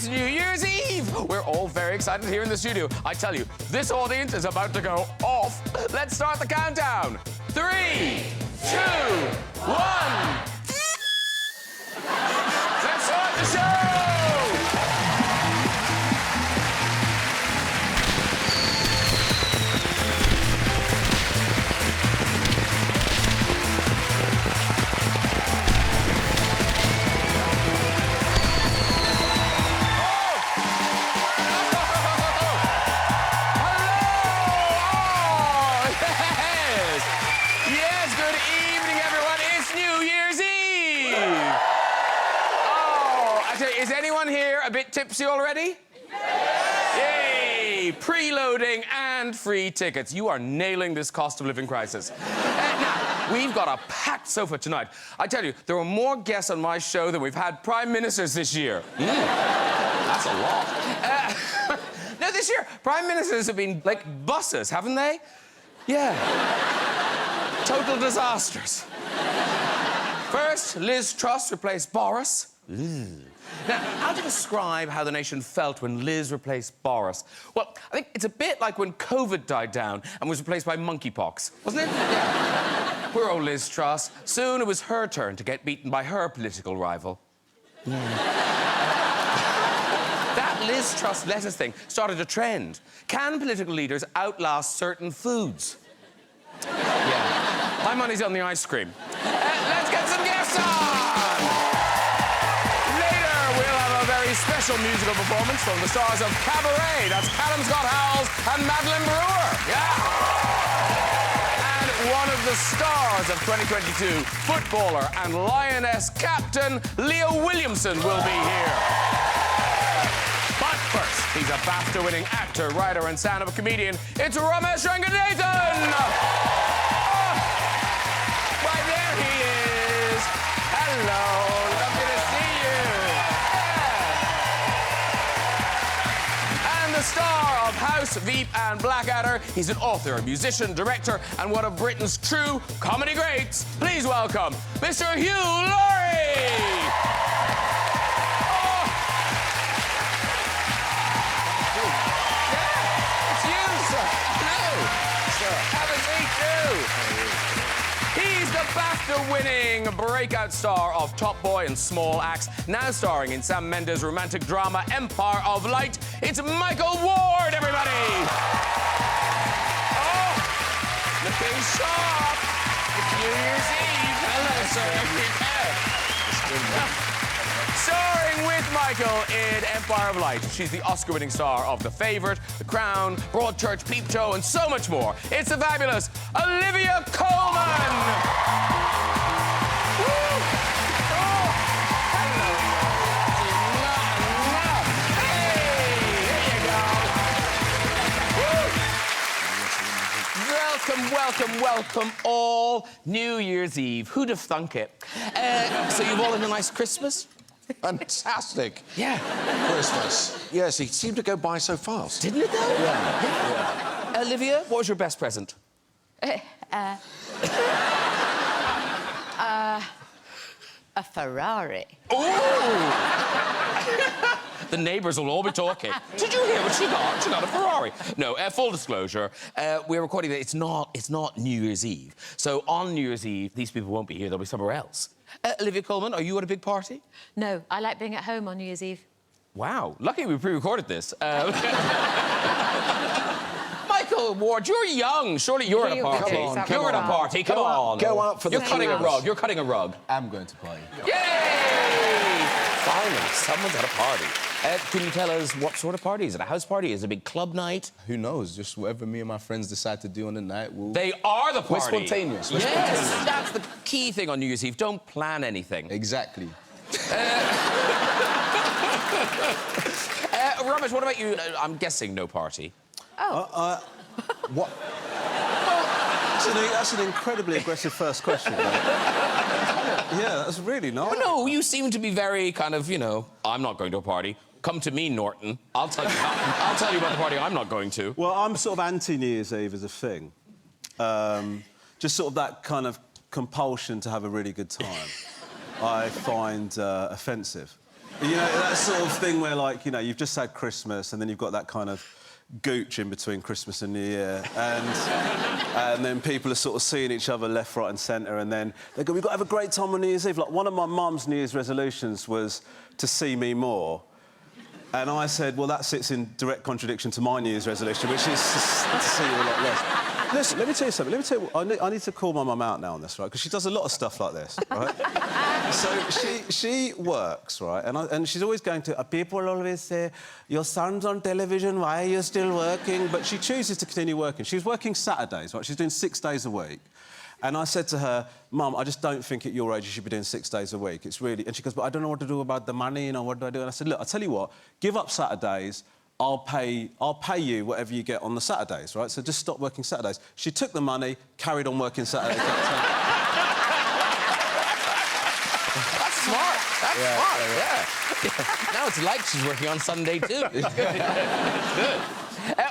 It's New Year's Eve! We're all very excited here in the studio. I tell you, this audience is about to go off. Let's start the countdown. 3, 2, 1. Let's start the show! Is anyone here a bit tipsy already? Yay! Preloading and free tickets. You are nailing this cost of living crisis. Now, we've got a packed sofa tonight. I tell you, there are more guests on my show than we've had prime ministers this year. That's a lot. No, this year, prime ministers have been like buses, haven't they? Yeah. Total disasters. First, Liz Truss replaced Boris. Now, how to describe how the nation felt when Liz replaced Boris? Well, I think it's a bit like when COVID died down and was replaced by monkeypox, wasn't it? Yeah. Poor old Liz Truss. Soon it was her turn to get beaten by her political rival. That Liz Truss lettuce thing started a trend. Can political leaders outlast certain foods? Yeah. My money's on the ice cream. Let's get some guests on! Special musical performance from the stars of Cabaret. That's Callum Scott Howells and Madeline Brewer. Yeah. And one of the stars of 2022, footballer and Lioness captain Leo Williamson will be here. But first, he's a BAFTA-winning actor, writer and stand-up comedian. It's Ramesh Ranganathan. Oh, right there he is. Hello. The star of House, Veep and Blackadder. He's an author, a musician, director, and one of Britain's true comedy greats. Please welcome Mr. Hugh Laurie! Oh. Yeah, it's you, sir. Hello. Sir. Have a seat, too. He's the BAFTA-winning breakout star of Top Boy and Small Axe, now starring in Sam Mendes' romantic drama Empire of Light. It's Michael Ward, everybody! Oh, looking sharp. It's New Year's Eve. Hello, sir. Starring with Michael in Empire of Light. She's the Oscar-winning star of The Favourite, The Crown, Broadchurch, Peep Show, and so much more. It's the fabulous Olivia Colman! Welcome, all. New Year's Eve. Who'd have thunk it? So you've all had a nice Christmas? Fantastic. Yeah. Christmas. Yes, it seemed to go by so fast. Didn't it, though? Yeah. Olivia, what was your best present? A Ferrari. Ooh! The neighbours will all be talking. Did you hear what she got? She got a Ferrari. No, full disclosure, we're recording that it's not New Year's Eve. So on New Year's Eve, these people won't be here, they'll be somewhere else. Olivia Colman, are you at a big party? No, I like being at home on New Year's Eve. Wow, lucky we pre-recorded this. Michael Ward, you're young. Surely you're at a party. You're at a party. Come on. Go out for the You're cutting a rug. You're cutting a rug. I'm going to play. Yay! Finally, someone's at a party. Can you tell us what sort of party? Is it a house party? Is it a big club night? Who knows? Just whatever me and my friends decide to do on the night, we'll... They are the party. We're spontaneous. We're yes, spontaneous. That's the key thing on New Year's Eve. Don't plan anything. Exactly. Ramesh, what about you? I'm guessing no party. Oh. What? That's an incredibly aggressive first question, though. Yeah, that's really not. Well, no, you seem to be very kind of, you know, I'm not going to a party. Come to me, Norton. I'll tell you about the party I'm not going to. Well, I'm sort of anti-New Year's Eve as a thing. Just sort of that kind of compulsion to have a really good time. I find offensive. You know, that sort of thing where, like, you know, you've just had Christmas and then you've got that kind of gooch in between Christmas and New Year, and then people are sort of seeing each other left, right and centre, and then they go, we've got to have a great time on New Year's Eve. Like, one of my mum's New Year's resolutions was to see me more. And I said, well, that sits in direct contradiction to my New Year's resolution, which is to see you a lot less. Listen, let me tell you something. Let me tell you, I need to call my mum out now on this, right? Because she does a lot of stuff like this, right? So she works, right? And she's always going to... people always say, your son's on television, why are you still working? But she chooses to continue working. She was working Saturdays, right? She's doing 6 days a week. And I said to her, Mum, I just don't think at your age you should be doing 6 days a week. It's really... And she goes, but I don't know what to do about the money, you know, what do I do? And I said, look, I'll tell you what, give up Saturdays, I'll pay you whatever you get on the Saturdays, right? So just stop working Saturdays. She took the money, carried on working Saturdays. That's smart. That's smart, yeah. Now it's like she's working on Sunday, too. It's good. It's good.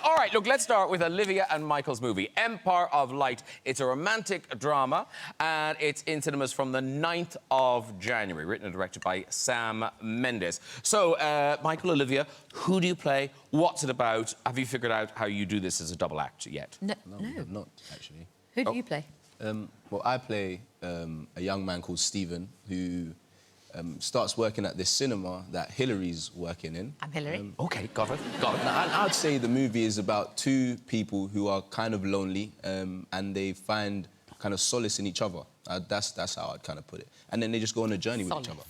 All right, look, let's start with Olivia and Michael's movie, Empire of Light. It's a romantic drama, and it's in cinemas from the 9th of January, written and directed by Sam Mendes. So, Michael, Olivia, who do you play? What's it about? Have you figured out how you do this as a double act yet? No. I'm not, actually. Who do you play? Well, I play a young man called Stephen who starts working at this cinema that Hillary's working in. I'm Hillary. OK, got it, got it. Now, I'd say the movie is about two people who are kind of lonely and they find kind of solace in each other. That's how I'd kind of put it. And then they just go on a journey with each other.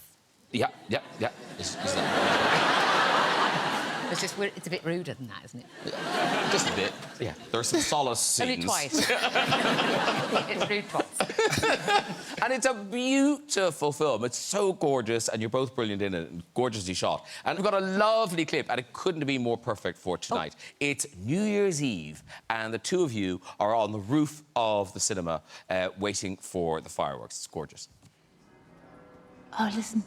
Yeah, yeah, yeah. Is that... It's a bit ruder than that, isn't it? Just a bit. Yeah, there's some solace scenes. Only twice. It's rude twice. And it's a beautiful film. It's so gorgeous, and you're both brilliant in it, and gorgeously shot. And we've got a lovely clip, and it couldn't be more perfect for tonight. It's New Year's Eve, and the two of you are on the roof of the cinema waiting for the fireworks. It's gorgeous. Oh, listen.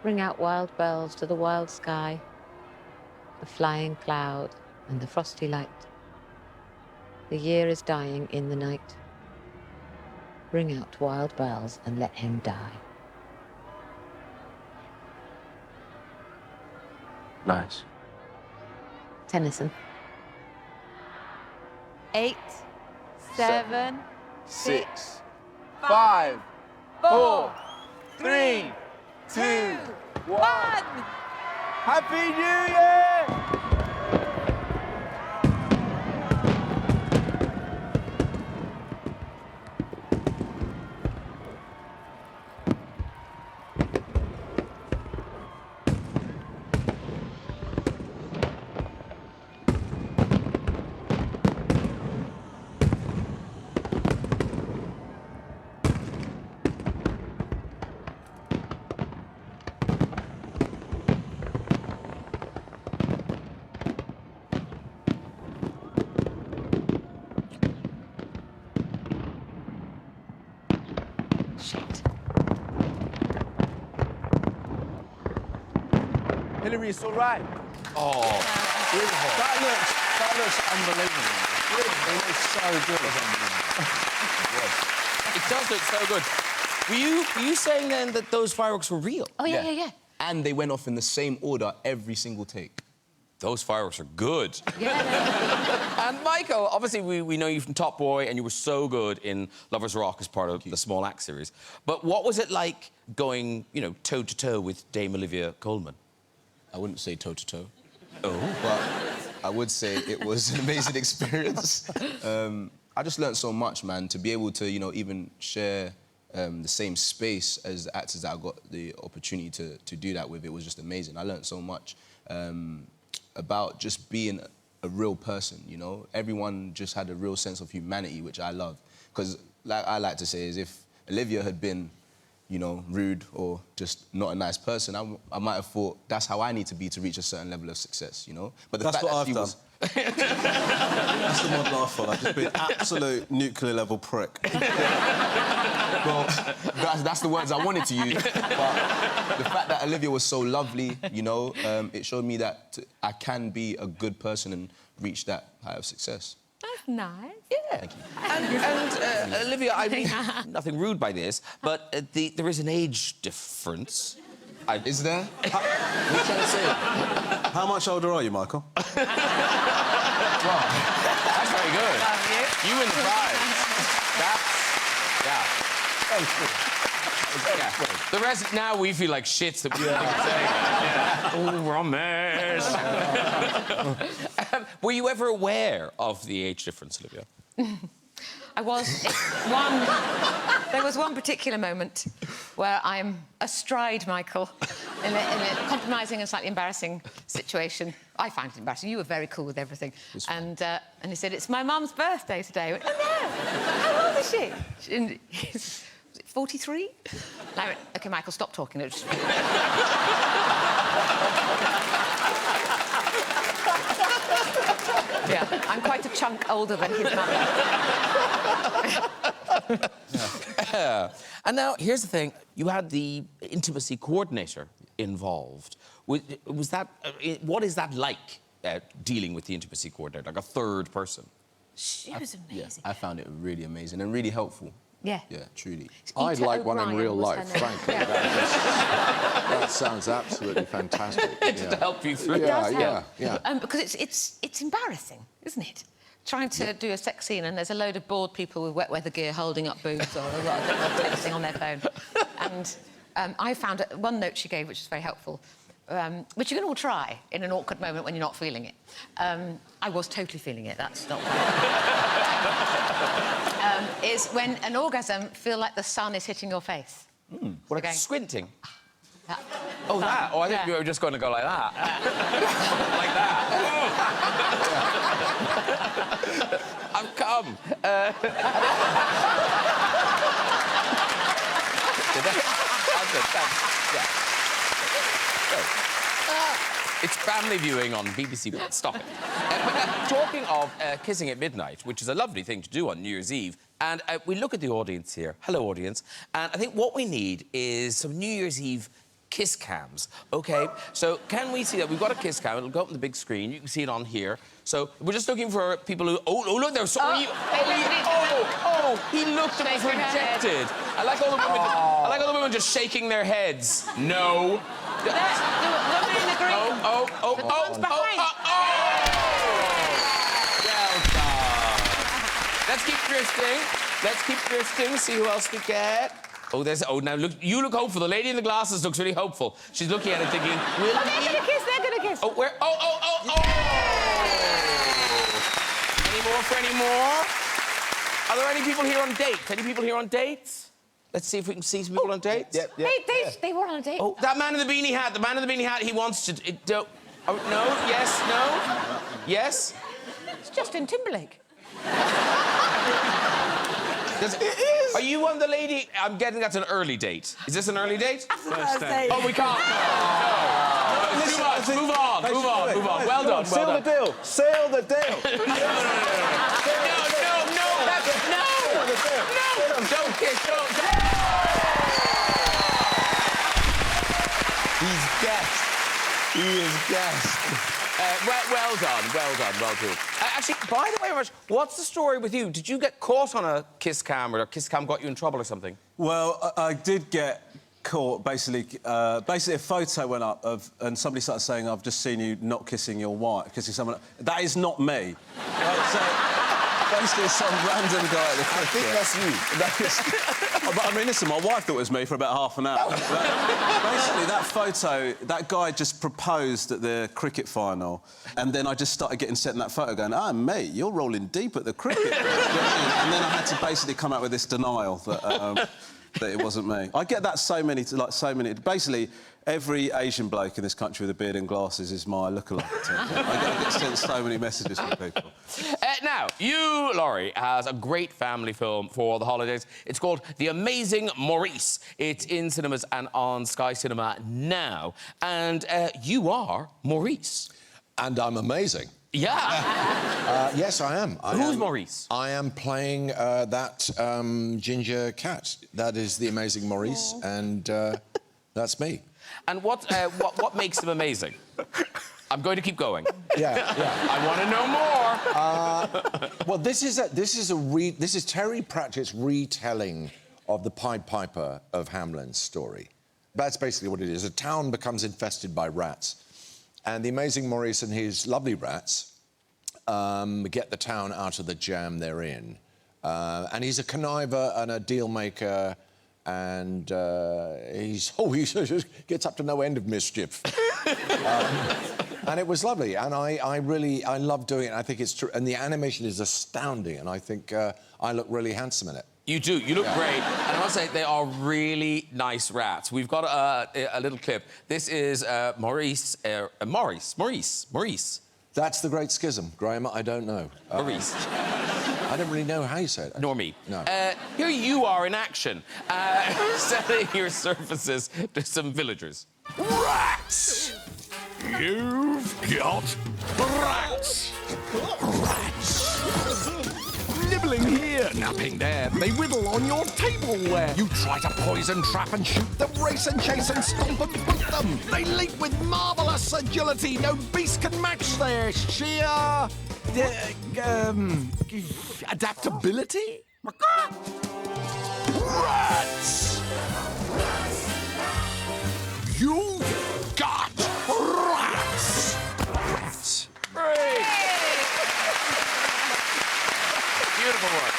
Bring out wild bells to the wild sky, the flying cloud and the frosty light. The year is dying in the night. Bring out wild bells and let him die. Nice. Tennyson. 8, 7, 6, 5, 4, 3, 2, 1. Happy New Year! Shit. Hillary, it's all right. Oh, That looks unbelievable. It looks so good. it does look so good. Were you saying then that those fireworks were real? Oh, yeah. And they went off in the same order every single take. Those fireworks are good. Yeah. And Michael, obviously we know you from Top Boy, and you were so good in Lovers Rock as part of the Small Act series. But what was it like going, you know, toe-to-toe with Dame Olivia Colman? I wouldn't say toe-to-toe. Oh. But I would say it was an amazing experience. I just learned so much, man, to be able to, you know, even share the same space as the actors that I got the opportunity to do that with. It was just amazing. I learned so much about just being a real person, you know? Everyone just had a real sense of humanity, which I love. Because, like I like to say, is if Olivia had been, you know, rude or just not a nice person, I might have thought that's how I need to be to reach a certain level of success, you know? But the That's fact what that I've she done. was... That's the model I follow. I've just been absolute nuclear level prick. Well, that's the words I wanted to use. But the fact that Olivia was so lovely, you know, it showed me that I can be a good person and reach that height of success. That's nice. Yeah. Thank you. And Olivia, I mean, nothing rude by this, but there is an age difference. Is there? What are you trying to say? How much older are you, Michael? That's very good. Love you. You win the prize. That's... Yeah. Yeah. The rest, now we feel like shits that we say. Oh, we're a mess. Were you ever aware of the age difference, Olivia? I was. There was one particular moment where I'm astride Michael in a compromising and slightly embarrassing situation. I found it embarrassing. You were very cool with everything. And he said, "It's my mum's birthday today." I went, "Oh, no! How old is she?" And he's 43? And I went, "OK, Michael, stop talking." It was... Yeah, I'm quite a chunk older than his mother. And now, here's the thing. You had the intimacy coordinator involved. Was that... what is that like, dealing with the intimacy coordinator, like a third person? She was amazing. I found it really amazing and really helpful. Yeah. Yeah, truly. I'd Ita like one in O'Brien real was her life, name. frankly. Yeah. That sounds absolutely fantastic. To help you through. It does help. yeah. Because it's embarrassing, isn't it? Trying to do a sex scene and there's a load of bored people with wet weather gear holding up boobs or texting on their phone. And I found one note she gave, which was very helpful, which you can all try in an awkward moment when you're not feeling it. I was totally feeling it, that's not is when an orgasm, feel like the sun is hitting your face. What, Okay. squinting? That. Oh, that? Oh, I think Yeah. you were just going to go like that. Like that. I've come. It's family viewing on BBC One. Stop it. But talking of kissing at midnight, which is a lovely thing to do on New Year's Eve, and we look at the audience here. Hello, audience. And I think what we need is some New Year's Eve kiss cams, OK? So can we see that? We've got a kiss cam. It'll go up on the big screen. You can see it on here. So we're just looking for people who... Oh, look, there's... He looked and was Shake her head. rejected. I like all the women just shaking their heads. No. The woman in the green. Oh. one's behind. Well done. Let's keep drifting. See who else we get. Oh, there's... Oh, now, look, you look hopeful. The lady in the glasses looks really hopeful. She's looking at it thinking... Will They're he... gonna kiss, they're gonna kiss. Oh, where... Oh! Any more? Are there any people here on dates? Any people here on dates? Let's see if we can see some people on dates. Yep. They were on a date. Oh, that man in the beanie hat. The man in the beanie hat, he wants to... no? Yes? No? Yes? It's Justin Timberlake. Are you one of the lady... I'm getting that's an early date. Is this an early date? First date. Oh, we can't. No. Too much. Move on. Well done. Seal the deal. Seal the deal. No! Don't kiss. Don't. He's gassed. He is gassed. Well done. Actually, by the way, Raj, what's the story with you? Did you get caught on a kiss cam, or a kiss cam got you in trouble or something? Well, I did get caught, basically a photo went up and somebody started saying, "I've just seen you not kissing your wife," kissing someone. That is not me. Right, so basically some random guy at the cricket. I think that's you. But I mean, listen, my wife thought it was me for about half an hour. Basically, that photo, that guy just proposed at the cricket final, and then I just started getting sent that photo going, "Ah, mate, you're rolling deep at the cricket." And then I had to basically come out with this denial that it wasn't me. I get that so many. Basically, every Asian bloke in this country with a beard and glasses is my lookalike. I get sent so many messages from people. Now, you, Laurie, has a great family film for the holidays. It's called The Amazing Maurice. It's in cinemas and on Sky Cinema now. And you are Maurice. And I'm amazing. Yeah. Yes, I am. Who's Maurice? I am playing that ginger cat. That is the amazing Maurice, and that's me. And what makes him amazing? I'm going to keep going. Yeah. I want to know more. Well, this is Terry Pratchett's retelling of the Pied Piper of Hamelin's story. That's basically what it is. A town becomes infested by rats. And the amazing Maurice and his lovely rats get the town out of the jam they're in. And he's a conniver and a deal maker, and he gets up to no end of mischief. And it was lovely, and I love doing it. I think it's true, and the animation is astounding, and I think I look really handsome in it. You do. You look great. And I must say, they are really nice rats. We've got a little clip. This is Maurice. Maurice. That's the great schism, Graham. I don't know. Maurice. I don't really know how you say it. Nor me. No. Here you are in action, selling your services to some villagers. Rats! You've got rats! Rats! Nibbling here, napping there, they whittle on your tableware. You try to poison, trap and shoot them, race and chase and stomp and boot them. They leap with marvellous agility, no beast can match their sheer... adaptability? Rats! You've got rats! Rats. Great. Beautiful work.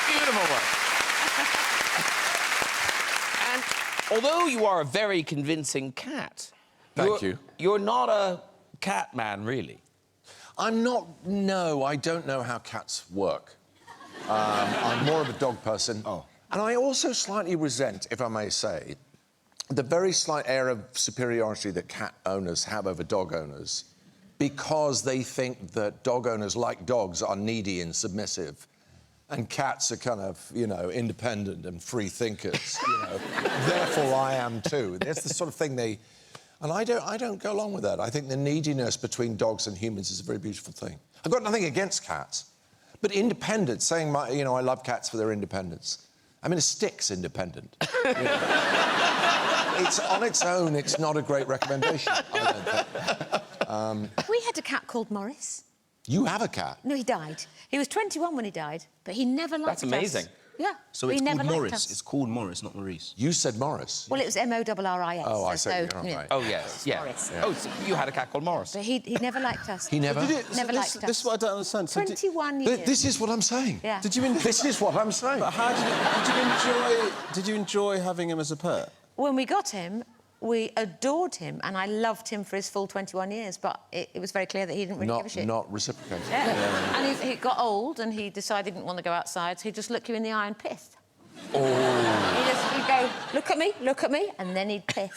Beautiful work. And although you are a very convincing cat... Thank you. You're not a cat man, really. I'm not... No, I don't know how cats work. I'm more of a dog person. Oh. And I also slightly resent, if I may say, the very slight air of superiority that cat owners have over dog owners, because they think that dog owners, like dogs, are needy and submissive, and cats are kind of, you know, independent and free thinkers, you know. Therefore, I am too. That's the sort of thing they... And I don't go along with that. I think the neediness between dogs and humans is a very beautiful thing. I've got nothing against cats, but independence, saying, you know, I love cats for their independence. I mean, a stick's independent. You know? It's on its own, it's not a great recommendation, I don't think. We had a cat called Morris. You have a cat? No, he died. He was 21 when he died, but he never liked us. That's amazing. Yeah. So he it's never called liked Morris. us. It's called Morris, not Maurice. You said Morris. Well, it was M-O-R-R-I-S. Oh, I so, see. You're you know. right. Oh, yes, yeah. Morris. Yeah. Oh, so you had a cat called Morris. But he never liked us. He never? Never liked us. This is what I don't understand. So 21 years. This is what I'm saying. Yeah. This is what I'm saying. But how did you enjoy having him as a pet? When we got him, we adored him, and I loved him for his full 21 years, but it was very clear that he didn't really give a shit. Not reciprocated. Yeah. And he got old, and he decided he didn't want to go outside, so he'd just look you in the eye and piss. Oh. He'd go, look at me, and then he'd piss.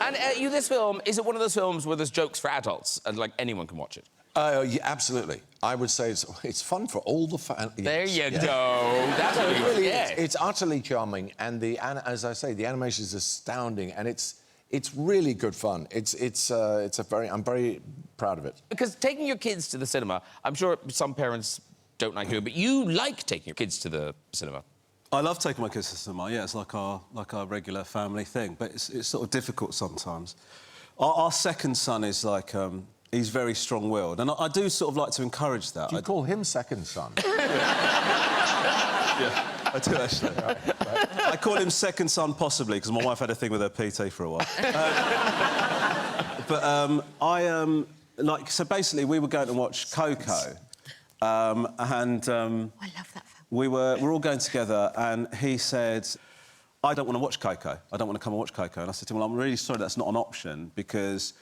And this film, is it one of those films where there's jokes for adults and, like, anyone can watch it? Yeah, absolutely. I would say it's fun for all the fans. There you go. That's what It you really get. is. It's utterly charming, and as I say, the animation is astounding, and it's really good fun. I'm very proud of it. Because taking your kids to the cinema, I'm sure some parents don't like doing it, but you like taking your kids to the cinema. I love taking my kids to the cinema. Yeah, it's like our regular family thing, but it's sort of difficult sometimes. Our second son is like he's very strong-willed, and I do sort of like to encourage that. Do you call him second son? Yeah, I do actually. Right. I call him second son possibly because my wife had a thing with her PT for a while. So basically we were going to watch Coco, I love that film. we're all going together, and he said, I don't want to watch Coco. I don't want to come and watch Coco. And I said to him, well, I'm really sorry that's not an option because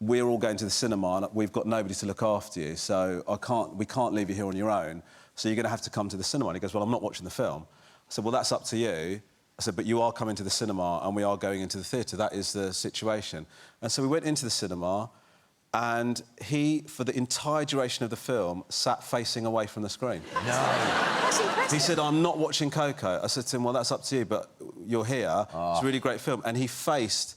we're all going to the cinema and we've got nobody to look after you, so we can't leave you here on your own, so you're going to have to come to the cinema. And he goes, well, I'm not watching the film. I said, well, that's up to you. I said, but you are coming to the cinema and we are going into the theatre. That is the situation. And so we went into the cinema, And he, for the entire duration of the film, sat facing away from the screen. No. That's impressive. He said, I'm not watching Coco. I said to him, well, that's up to you, but you're here. It's a really great film. And he faced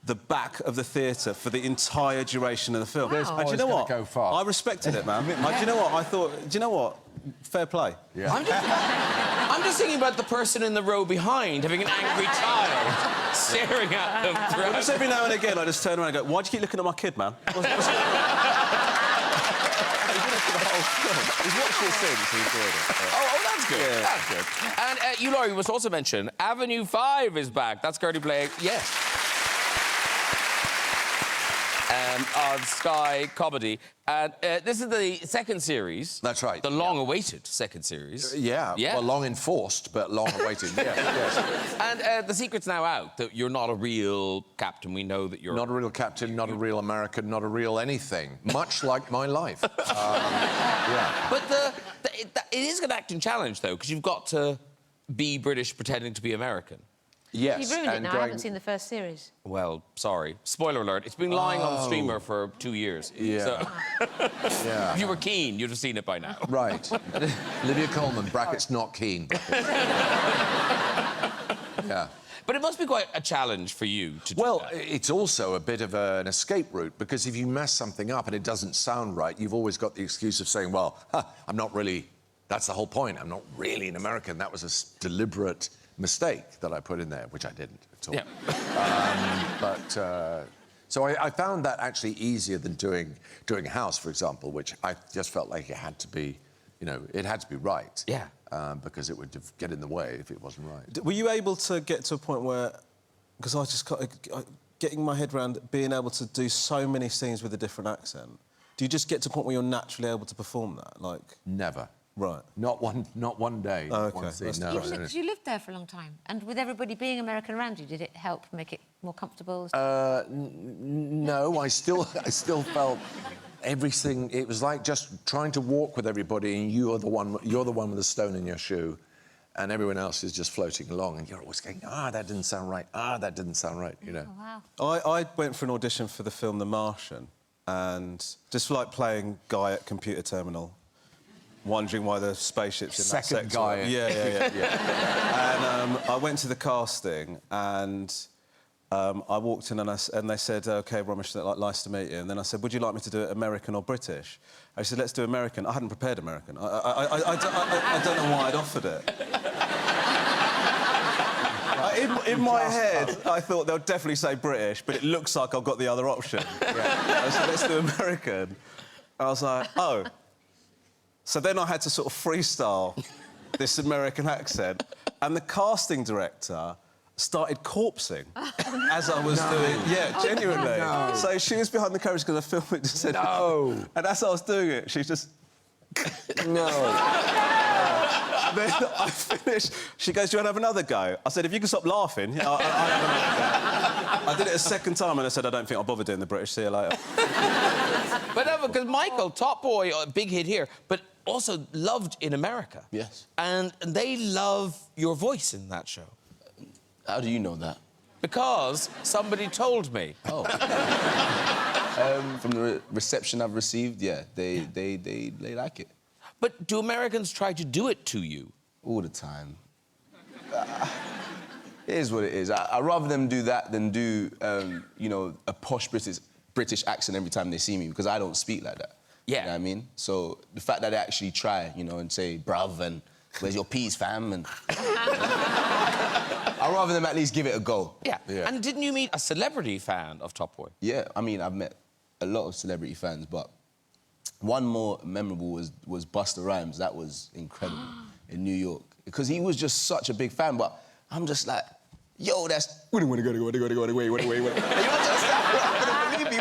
the back of the theatre for the entire duration of the film. This And do you boy's know gonna what? go far. I respected it, man. Do you know what? I thought, do you know what? Fair play. Yeah. I'm just thinking about the person in the row behind having an angry child staring at them throughout. Just every now and again, I just turn around and go, why'd you keep looking at my kid, man? He's watched it since, he enjoyed it. Oh, that's good. Yeah. That's good. And you, Laurie, must also mention Avenue 5 is back. That's currently playing, yes. On Sky Comedy. And this is the second series. That's right. The long-awaited second series. Yeah. Well, long enforced, but long awaited. Yeah. Yes. And the secret's now out that you're not a real captain. We know that you're... Not a real captain, not a real American, not a real anything. Much like my life. Yeah. But it is an acting challenge, though, because you've got to be British pretending to be American. Yes. You've ruined it now. I haven't seen the first series. Well, sorry. Spoiler alert. It's been lying on the streamer for 2 years. Yeah. So Yeah. if you were keen, you'd have seen it by now. Right. Lydia Coleman, brackets not keen. Yeah. But it must be quite a challenge for you to do Well, that. it's also a bit of an escape route, because if you mess something up and it doesn't sound right, you've always got the excuse of saying, well, I'm not really... That's the whole point. I'm not really an American. That was a deliberate mistake that I put in there, which I didn't at all. Yeah. So I found that actually easier than doing House, for example, which I just felt like it had to be, you know, it had to be right. Yeah. Because it would get in the way if it wasn't right. Were you able to get to a point where... Because I just... Getting my head around being able to do so many scenes with a different accent, do you just get to a point where you're naturally able to perform that? Like... Never. Right. Not one day. Oh, okay. One scene, no. Even because you lived there for a long time, and with everybody being American around you, did it help make it more comfortable? No, I still felt everything. It was like just trying to walk with everybody, and you're the one with the stone in your shoe, and everyone else is just floating along, and you're always going, that didn't sound right. That didn't sound right. You know. Oh, wow. I went for an audition for the film The Martian, and just like playing guy at computer terminal, wondering why the spaceship's in that Second sector. guy. Yeah. And I went to the casting, and I walked in, and they said, OK, Ramesh, nice to meet you. And then I said, would you like me to do it American or British? I said, let's do American. I hadn't prepared American. I don't know why I'd offered it. In my head, I thought they'll definitely say British, but it looks like I've got the other option. I said, let's do American. And I was like, oh. So then I had to sort of freestyle this American accent, and the casting director started corpsing as I was doing... Yeah, genuinely. No. So she was behind the cameras because I filmed it, just said... No. And as I was doing it, she just... No. Then I finished. She goes, do you want to have another go? I said, if you can stop laughing, I did it a second time, and I said, I don't think I'll bother doing the British. See you later. But no, because Michael, Top Boy, big hit here, but also loved in America. Yes. And they love your voice in that show. How do you know that? Because somebody told me. Oh. From the reception I've received, yeah, they like it. But do Americans try to do it to you? All the time. It is what it is. I'd rather them do that than do, you know, a posh British accent every time they see me, because I don't speak like that. Yeah. You know what I mean? So the fact that they actually try, you know, and say, bruv, and where's your peas, fam? And... I'd rather them at least give it a go. Yeah. And didn't you meet a celebrity fan of Top Boy? Yeah, I mean, I've met a lot of celebrity fans, but one more memorable was Busta Rhymes. That was incredible in New York, because he was just such a big fan, but I'm just like, yo, that's... He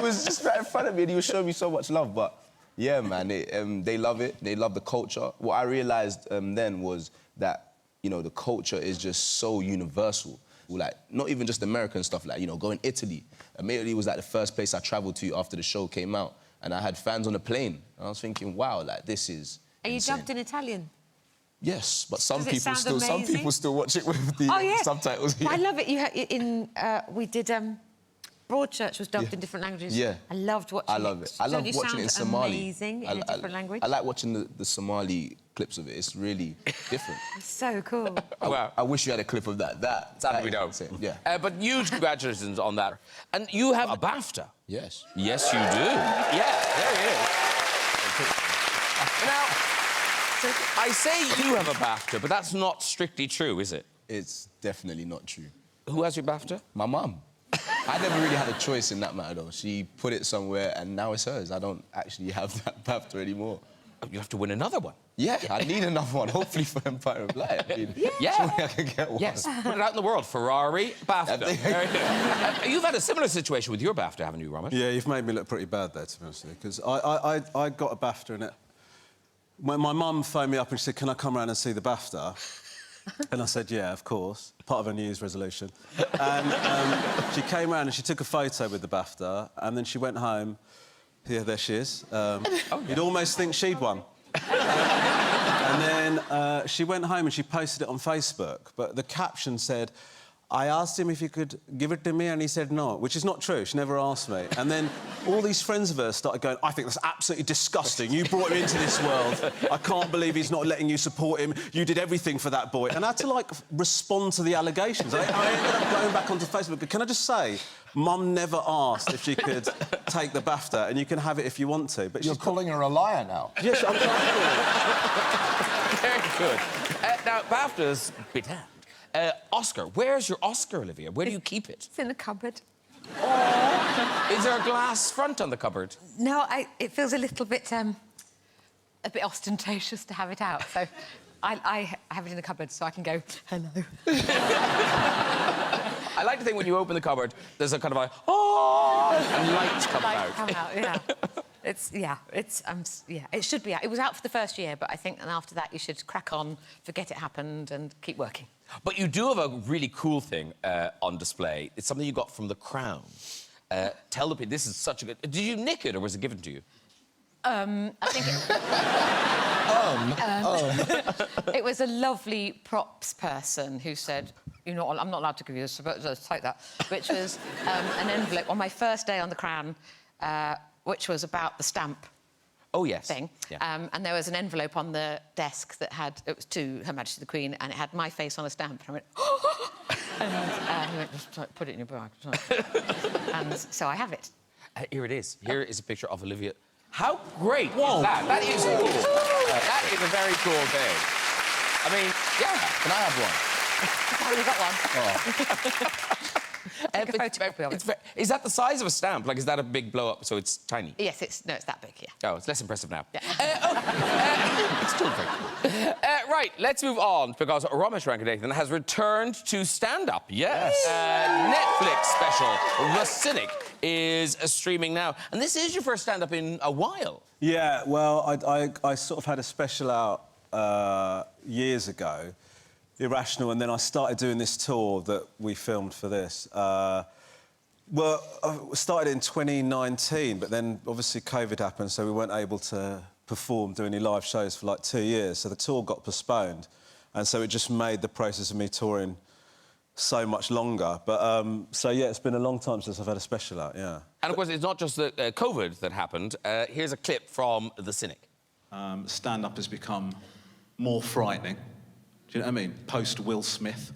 was just right in front of me, and he was showing me so much love, but... Yeah, man, they love it. They love the culture. What I realised then was that, you know, the culture is just so universal. Like, not even just American stuff, like, you know, going Italy. Immediately was like the first place I travelled to after the show came out, and I had fans on the plane. And I was thinking, wow, like, this is Are you insane. dubbed in Italian? Yes, but some Does it people sound amazing? still watch it with the Oh, yeah. subtitles. I love it. We did Broadchurch was dubbed in different languages. Yeah. I loved watching it. I love it. I Don't love you watching it in sound Somali. amazing in a different language. I like watching the Somali clips of it. It's really different. It's so cool. Well, I wish you had a clip of that. sadly we don't. That's it, yeah. But huge congratulations on that. And you have a BAFTA. Yes. Yes, you do. Yeah, there he is. Now, I say you have a BAFTA, but that's not strictly true, is it? It's definitely not true. Who has your BAFTA? My mum. I never really had a choice in that matter, though. She put it somewhere, and now it's hers. I don't actually have that BAFTA anymore. You have to win another one. Yeah, I need another one, hopefully for Empire of Light. I mean, surely I can get one. Yes, put it out in the world. Ferrari, BAFTA. Very good. You've had a similar situation with your BAFTA, haven't you, Ramesh? Yeah, you've made me look pretty bad there, to be honest with you, because I got a BAFTA in it. When my mum phoned me up and she said, can I come round and see the BAFTA? And I said, yeah, of course, part of her New Year's resolution. And she came round and she took a photo with the BAFTA, and then she went home. Yeah, there she is. You'd almost think she'd won. And then she went home and she posted it on Facebook, but the caption said, I asked him if he could give it to me, and he said no, which is not true. She never asked me. And then all these friends of hers started going, I think that's absolutely disgusting. You brought him into this world. I can't believe he's not letting you support him. You did everything for that boy. And I had to, like, respond to the allegations. I ended up going back onto Facebook. But can I just say, Mum never asked if she could take the BAFTA, and you can have it if you want to. But You're calling her a liar now. Yes, I'm Very good. Now, BAFTA's bit out. Oscar, where's your Oscar, Olivia? Where do you keep it? It's in the cupboard. Is there a glass front on the cupboard? No, it feels a bit ostentatious to have it out, so I have it in the cupboard so I can go, hello. I like to think when you open the cupboard, there's a kind of a, oh, and lights come out. Come out, yeah. It should be out. It was out for the first year, but I think and after that you should crack on, forget it happened, and keep working. But you do have a really cool thing on display. It's something you got from The Crown. Tell the people, this is such a good... Did you nick it, or was it given to you? I think it was a lovely props person who said, I'm not allowed to give you this, but just take that, which was an envelope on my first day on The Crown, which was about the stamp. Oh, yes. Thing. Yeah. And there was an envelope on the desk that had... It was to Her Majesty the Queen, and it had my face on a stamp. And I went... and he went, just put it in your bag. And so I have it. Here it is. Here is a picture of Olivia. How great is that? That is cool. That is a very cool thing. I mean, yeah. Can I have one? I already got one. Take a photocopy of it. Is that the size of a stamp? Like, is that a big blow-up, so it's tiny? Yes, it's that big, yeah. Oh, it's less impressive now. Yeah. It's still very... right, let's move on, because Ramesh Ranganathan has returned to stand-up. Yes. Netflix special, The Cynic, is streaming now. And this is your first stand-up in a while. Yeah, well, I sort of had a special out years ago, Irrational, and then I started doing this tour that we filmed for this. Well, I started in 2019, but then obviously COVID happened, so we weren't able to perform, do any live shows for like 2 years, so the tour got postponed, and so it just made the process of me touring so much longer. But, so yeah, it's been a long time since I've had a special out, yeah. And, of course, it's not just the COVID that happened. Here's a clip from The Cynic. Stand-up has become more frightening. Do you know what I mean? Post-Will Smith.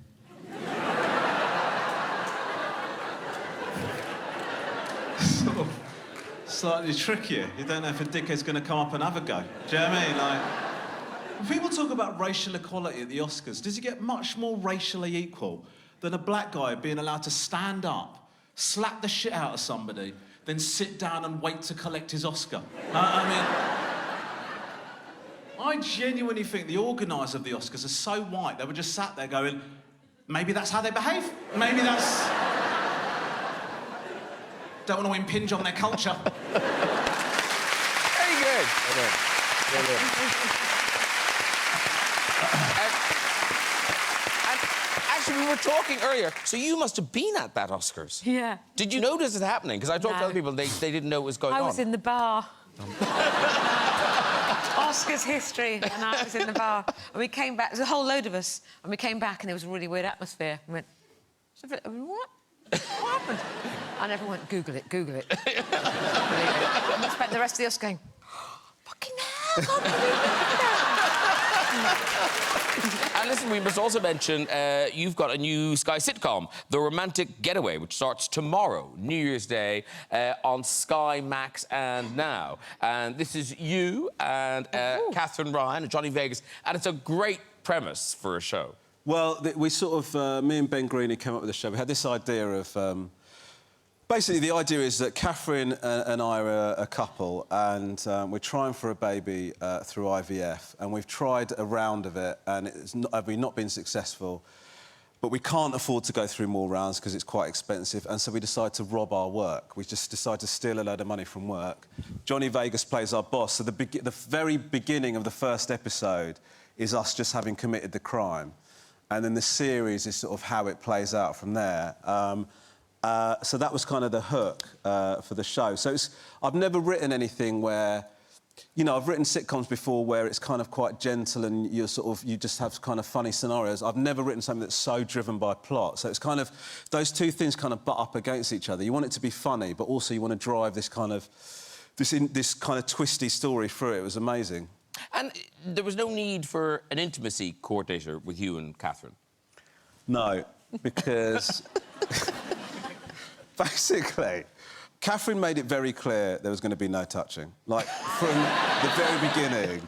Sort of slightly trickier. You don't know if a dickhead's going to come up and have a go. Do you know what I mean? Like, when people talk about racial equality at the Oscars, does it get much more racially equal than a black guy being allowed to stand up, slap the shit out of somebody, then sit down and wait to collect his Oscar? I mean... I genuinely think the organisers of the Oscars are so white, they were just sat there going, maybe that's how they behave. Maybe that's... Don't want to impinge on their culture. Very good. And actually, we were talking earlier, so you must have been at that Oscars. Yeah. Did you notice it happening? Because I talked to other people, they didn't know what was going on. I was in the bar. Oscars history, and I was in the bar. And we came back, there's a whole load of us, and we came back and there was a really weird atmosphere. We went, what? What happened? And everyone went, Google it, Google it. I spent the rest of the us going, fucking hell, can't believe it. And listen, we must also mention you've got a new Sky sitcom, The Romantic Getaway, which starts tomorrow, New Year's Day, on Sky, Max and Now. And this is you and Catherine Ryan and Johnny Vegas, and it's a great premise for a show. Well, we sort of, me and Ben Greeny came up with the show. We had this idea of... basically, the idea is that Catherine and I are a couple, and we're trying for a baby through IVF, and we've tried a round of it, and we've not been successful. But we can't afford to go through more rounds because it's quite expensive, and so we decide to rob our work. We just decide to steal a load of money from work. Johnny Vegas plays our boss, so the very beginning of the first episode is us just having committed the crime. And then the series is sort of how it plays out from there. So that was kind of the hook for the show. So I've never written anything where... You know, I've written sitcoms before where it's kind of quite gentle and you just have kind of funny scenarios. I've never written something that's so driven by plot. So it's kind of... Those two things kind of butt up against each other. You want it to be funny, but also you want to drive this kind of... This kind of twisty story through it. It was amazing. And there was no need for an intimacy coordinator with you and Catherine? No, because... Basically, Catherine made it very clear there was going to be no touching. Like, from the very beginning.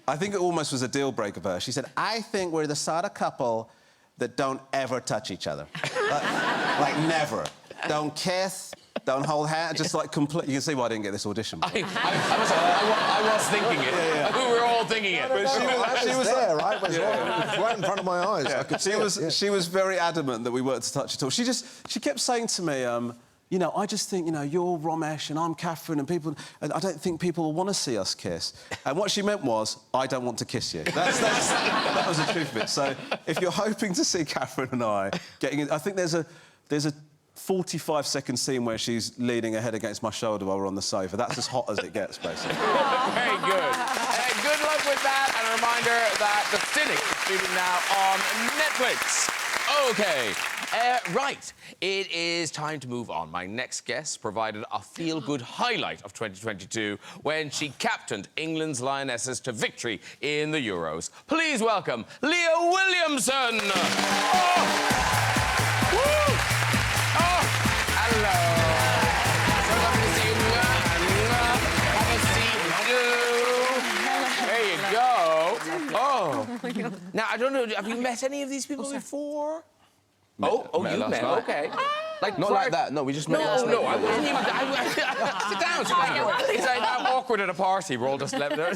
I think it almost was a deal-breaker for her. She said, I think we're the sort of couple that don't ever touch each other. like never. Don't kiss, don't hold hands, just like complete... You can see why I didn't get this audition. I was thinking it. Yeah. We were all thinking it. But she was there, right? It was right in front of my eyes. Yeah. I could see it. She was very adamant that we weren't to touch at all. She kept saying to me, you know, I just think, you know, you're Romesh and I'm Catherine and I don't think people will want to see us kiss. And what she meant was, I don't want to kiss you. That was the truth of it. So if you're hoping to see Catherine and I getting in... I think there's a 45-second scene where she's leaning her head against my shoulder while we're on the sofa. That's as hot as it gets, basically. Very good. Good luck with that, and a reminder that The Cynic is streaming now on Netflix. OK. Right, it is time to move on. My next guest provided a feel-good highlight of 2022 when she captained England's Lionesses to victory in the Euros. Please welcome Leah Williamson. Oh. Woo. Oh, hello. So lovely to see you. Have a seat. There you go. Oh. my God. Now, I don't know, have you met any of these people before? You met, OK. Like, Not like that, no, we just met last night. No, I wasn't even... Sit down. It's like how awkward at a party, we're all just left there.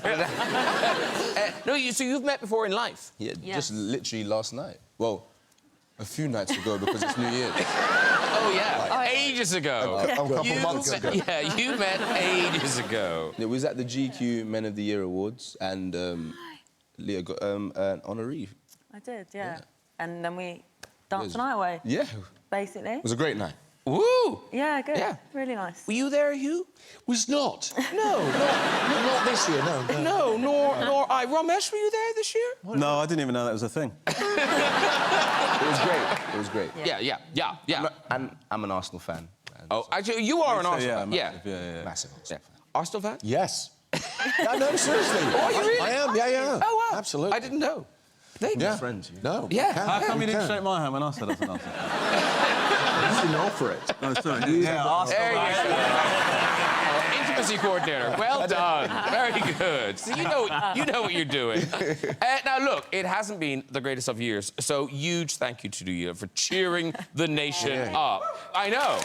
So you've met before in life? Yeah, just literally last night. Well, a few nights ago because it's New Year's. Oh, yeah. Ages ago. A couple months ago. Yeah, you met ages ago. It was at the GQ Men of the Year Awards and Leah got an honoree. I did, yeah. And then we danced the night away. Yeah. Basically. It was a great night. Woo! Yeah, good. Yeah. Really nice. Were you there, Hugh? Was not. No. Not this year, no. No, nor I. Ramesh, were you there this year? No, I didn't even know that was a thing. It was great. It was great. Yeah. And I'm an Arsenal fan. Oh, actually, you are an Arsenal fan. Yeah. Massive Arsenal fan. Arsenal fan? Yes. No, seriously. Oh, you really? I am, yeah. Oh, wow. Absolutely. I didn't know. Thank you. Friends. No. Yeah. How come you didn't shake my hand when I said I was an Arsenal fan? You didn't offer it. Oh, sorry. Yeah, Arsenal. There you go. Intimacy coordinator. Well done. Very good. So you know what you're doing. Now, look, it hasn't been the greatest of years, so huge thank you to you for cheering the nation up. I know.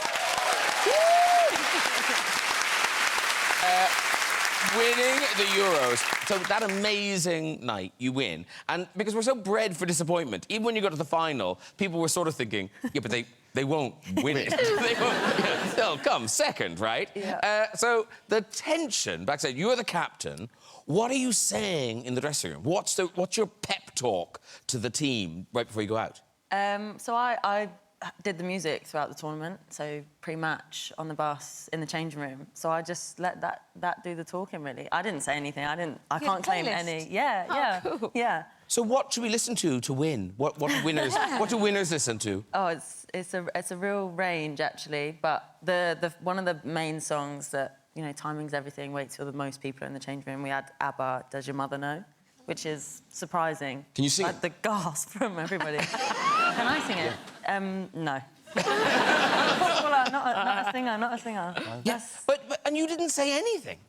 Winning the Euros, so that amazing night, you win. And because we're so bred for disappointment, even when you go to the final, people were sort of thinking, yeah, but they won't win it. They'll come second, right? Yeah. So the tension, backstage, you're the captain. What are you saying in the dressing room? What's your pep talk to the team right before you go out? So I did the music throughout the tournament, so pre-match, on the bus, in the changing room. So I just let that do the talking, really. I didn't say anything. I can't claim any. Yeah, yeah, cool. yeah. So what should we listen to win? What do winners what do winners listen to? Oh, it's a real range, actually. But the one of the main songs that, you know, timing's everything, wait till the most people are in the changing room. We had ABBA, Does Your Mother Know? Which is surprising. Can you sing like it? the gasp from everybody. Can I sing it? No. I'm not a singer. Yes. But and you didn't say anything.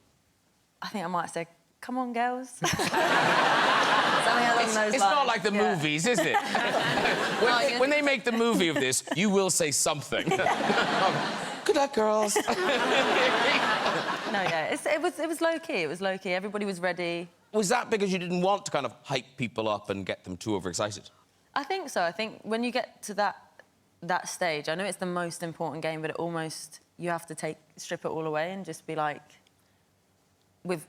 I think I might say, come on, girls. Something along those lines. It's not like the Yeah. movies, is it? when they make the movie of this, you will say something. Good luck, girls. No, yeah, it was low key. It was low key. Everybody was ready. Was that because you didn't want to kind of hype people up and get them too overexcited? I think so. I think when you get to that stage, I know it's the most important game, but it almost you have to strip it all away and just be like, we've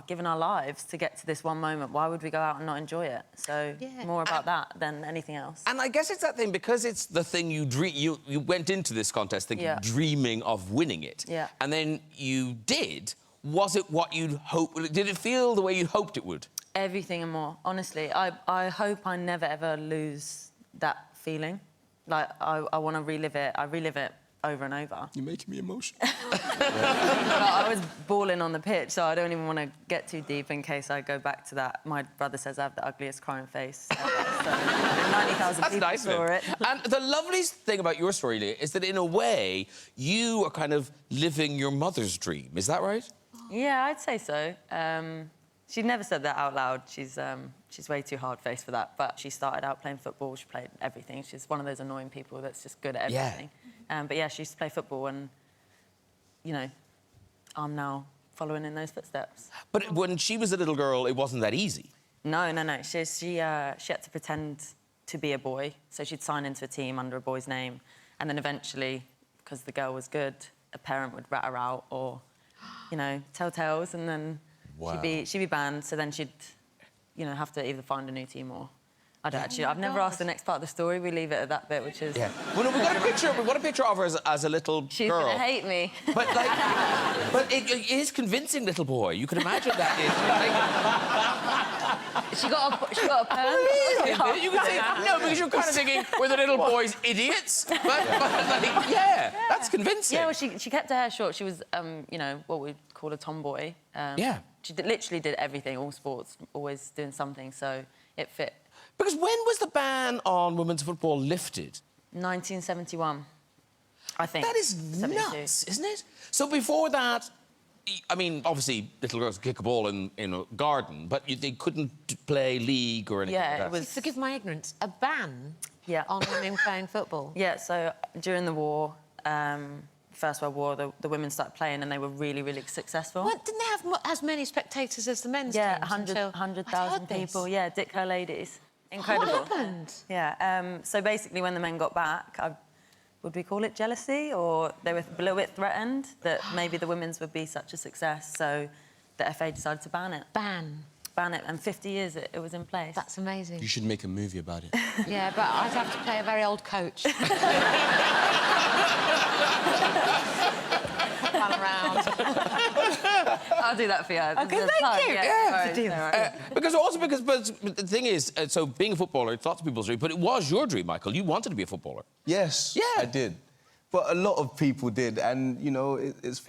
given our lives to get to this one moment. Why would we go out and not enjoy it? So more about that than anything else. And I guess it's that thing, because it's the thing you went into this contest thinking, dreaming of winning it. Yeah. And then you did. Was it what you'd hoped? Did it feel the way you hoped it would? Everything and more. Honestly, I hope I never, ever lose that feeling. Like, I want to relive it. I relive it over and over. You're making me emotional. I was bawling on the pitch, so I don't even want to get too deep in case I go back to that. My brother says I have the ugliest crying face ever, so 90,000 people nice, saw it. And the loveliest thing about your story, Leah, is that in a way, you are kind of living your mother's dream. Is that right? Yeah, I'd say so. She'd never said that out loud. She's way too hard-faced for that. But she started out playing football. She played everything. She's one of those annoying people that's just good at everything. But yeah, she used to play football, and you know, I'm now following in those footsteps. But when she was a little girl, it wasn't that easy. No. She had to pretend to be a boy, so she'd sign into a team under a boy's name, and then eventually, because the girl was good, a parent would rat her out or, you know, tell tales, and then she'd be banned. So then she'd, you know, have to either find a new team or. I don't actually. I've never asked the next part of the story. We leave it at that bit, which is. Yeah. Well, no, we got a picture of her as a little girl. She's gonna hate me. But like, but it is convincing, little boy. You can imagine that. She got a perm. You can say no, because you're kind of thinking we're the little boys idiots. But like, yeah, that's convincing. Yeah, well, she kept her hair short. She was, you know, what we'd call a tomboy. Yeah. She literally did everything, all sports, always doing something. So it fit. Because when was the ban on women's football lifted? 1971, I think. That is 72. nuts, isn't it? So before that, I mean, obviously, little girls could kick a ball in a garden, but they couldn't play league or anything like that. It was. Forgive my ignorance, a ban Yeah. on women playing football? Yeah, so during the war, First World War, the women started playing and they were really, really successful. What, didn't they have as many spectators as the men's Yeah, teams? 100,000 people. Yeah, Dick Her Ladies. Incredible. What happened? Yeah, so basically when the men got back, would we call it jealousy? Or they were a little bit threatened that maybe the women's would be such a success, so the FA decided to ban it. Ban it, and 50 years it was in place. That's amazing. You should make a movie about it. Yeah, but I'd have to play a very old coach. Run around. I'll do that for you. Okay, thank you. Yeah. Because the thing is, so being a footballer, it's lots of people's dream, but it was your dream, Michael. You wanted to be a footballer. Yes, Yeah. I did. But a lot of people did, and, you know, it's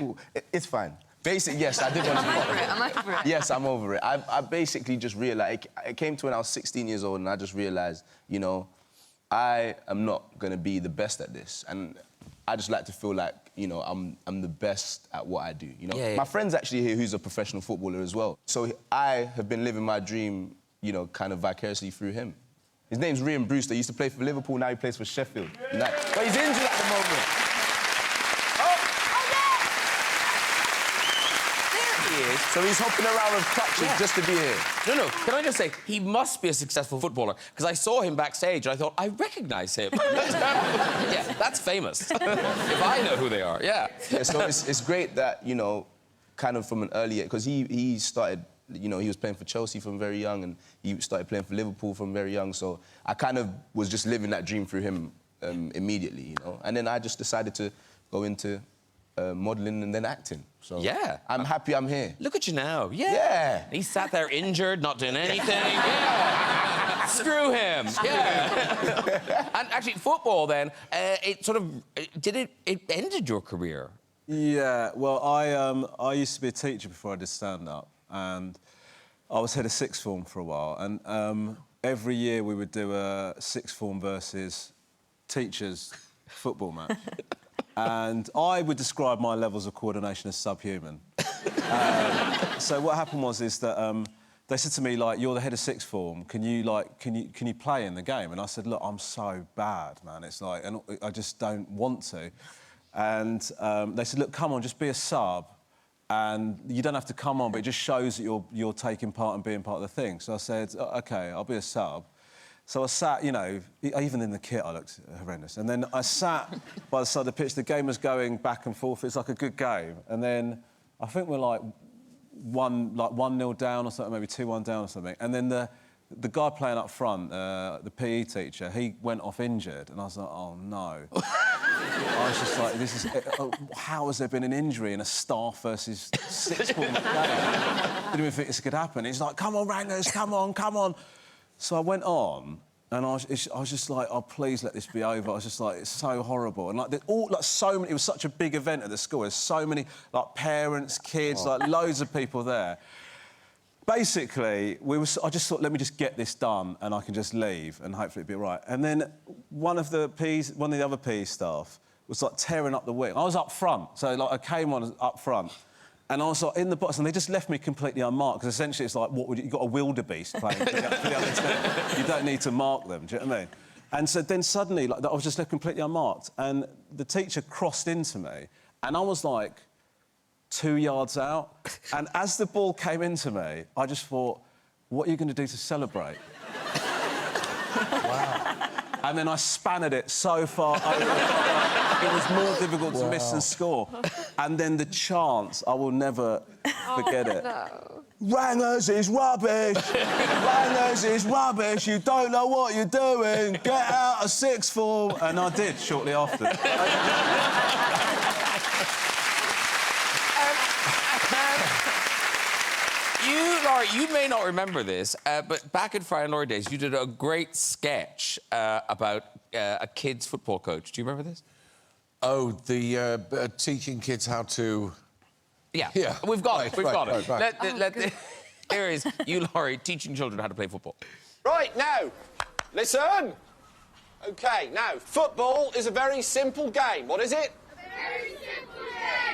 fine. Basically, yes, I did want to be part of it. I'm over it. Yes, I'm over it. I basically just realised... It came to when I was 16 years old, and I just realised, you know, I am not going to be the best at this. And I just like to feel like, you know, I'm the best at what I do, you know? Yeah, yeah. My friend's actually here who's a professional footballer as well. So I have been living my dream, you know, kind of vicariously through him. His name's Ryan Brewster. He used to play for Liverpool, now he plays for Sheffield. But he's injured at the moment. So he's hopping around with crutches just to be here. No, can I just say, he must be a successful footballer, because I saw him backstage and I thought, I recognise him. Yeah, that's famous. If I know who they are, yeah. So it's great that, you know, kind of from an early age, because he started, you know, he was playing for Chelsea from very young, and he started playing for Liverpool from very young, so I kind of was just living that dream through him immediately, you know. And then I just decided to go into modelling and then acting. So Yeah. I'm happy I'm here. Look at you now. Yeah. Yeah. He sat there injured, not doing anything. Yeah. Screw him. Yeah. And actually, football then, it sort of, it ended your career. Yeah, well, I used to be a teacher before I did stand-up, and I was head of sixth form for a while, and every year we would do a sixth form versus teachers football match. And I would describe my levels of coordination as subhuman. So what happened was that they said to me, like, you're the head of sixth form, can you play in the game? And I said, look, I'm so bad, man. It's like, and I just don't want to. And they said, look, come on, just be a sub. And you don't have to come on, but it just shows that you're taking part and being part of the thing. So I said, OK, I'll be a sub. So I sat, you know, even in the kit I looked horrendous. And then I sat by the side of the pitch, the game was going back and forth, it's like a good game. And then I think we're like 1-0 down or something, maybe 2-1 down or something. And then the guy playing up front, the PE teacher, he went off injured. And I was like, oh, no. I was just like, how has there been an injury in a staff versus sixth form game? Didn't even think this could happen. He's like, come on, Rangers, come on, come on. So I went on, and I was just like, oh, please let this be over. I was just like, it's so horrible. And, like, so many... It was such a big event at the school. There's so many, like, parents, kids, like, loads of people there. Basically, I just thought, let me just get this done, and I can just leave, and hopefully it'll be all right. And then one of the other PE staff was, like, tearing up the wing. I was up front, so, like, I came on up front. And I was like, in the box, and they just left me completely unmarked, because essentially it's like, you've got a wildebeest playing for the other team. You don't need to mark them, do you know what I mean? And so then suddenly, like, I was just left completely unmarked, and the teacher crossed into me, and I was, like, 2 yards out, and as the ball came into me, I just thought, what are you going to do to celebrate? Wow. And then I spanned it so far over the top, it was more difficult to miss than score. And then the chants, I will never forget it. No. Rangers is rubbish! Rangers is rubbish! You don't know what you're doing! Get out of sixth form! And I did, shortly after. Laurie, you may not remember this, but back in Friday and Laurie days, you did a great sketch about a kid's football coach. Do you remember this? Oh, the teaching kids how to... Yeah. Yeah. We've got it. We've got it. Right. Here is you, Laurie, teaching children how to play football. Right, now, listen. OK, now, football is a very simple game. What is it? A very simple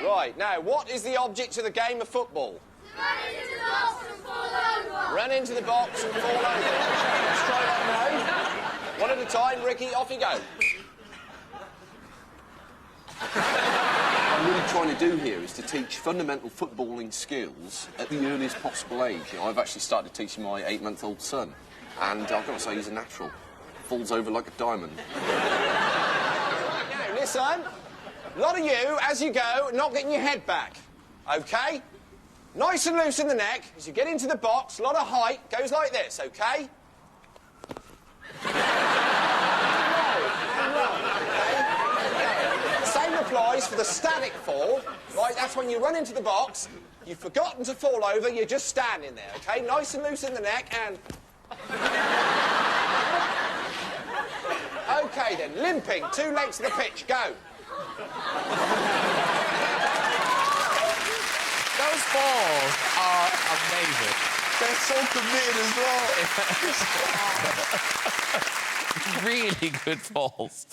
game. Right, now, what is the object of the game of football? Run into the box and fall over. Run into the box and fall over. Let's try that now. One at a time, Ricky, off you go. What I'm really trying to do here is to teach fundamental footballing skills at the earliest possible age. You know, I've actually started teaching my 8-month-old son, and I've got to say he's a natural. Falls over like a diamond. Now, listen. A lot of you, as you go, not getting your head back. OK? Nice and loose in the neck. As you get into the box, a lot of height. Goes like this, OK? Same applies for the static fall. Right, that's when you run into the box, you've forgotten to fall over, you're just standing there, OK? Nice and loose in the neck and... OK, then, limping, 2 legs to the pitch, go. Those balls are amazing. They're so committed as well. Really good balls.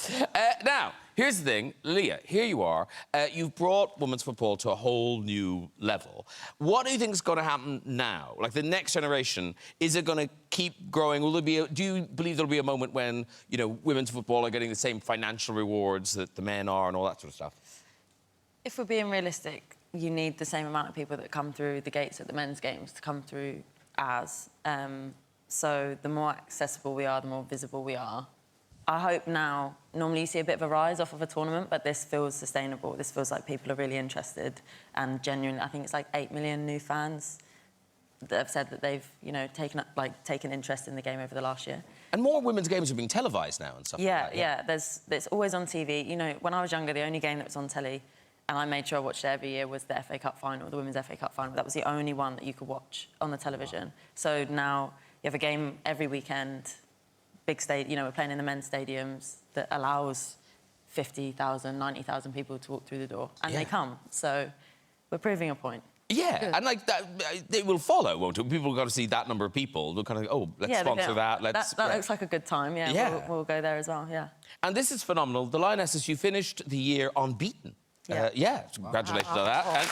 Now, here's the thing. Leah, here you are. You've brought women's football to a whole new level. What do you think is going to happen now? Like, the next generation, is it going to keep growing? Will there be do you believe there'll be a moment when, you know, women's football are getting the same financial rewards that the men are and all that sort of stuff? If we're being realistic, you need the same amount of people that come through the gates at the men's games to come through as. So the more accessible we are, the more visible we are. I hope now, normally you see a bit of a rise off of a tournament, but this feels sustainable. This feels like people are really interested and genuine. I think it's like 8 million new fans that have said that they've, you know, taken interest in the game over the last year. And more women's games are being televised now and stuff like that. Yeah. It's always on TV. You know, when I was younger, the only game that was on telly, and I made sure I watched it every year, was the FA Cup final, the Women's FA Cup final. That was the only one that you could watch on the television. So now you have a game every weekend, big stage. You know, we're playing in the men's stadiums that allows 50,000, 90,000 people to walk through the door, and they come. So we're proving a point. Yeah, Good. and like that, they will follow, won't it? People got to see that number of people. They'll kind of go, oh, let's sponsor that. That looks like a good time. Yeah. We'll go there as well. Yeah. And this is phenomenal. The Lionesses, you finished the year unbeaten. Yeah. Congratulations on that. And,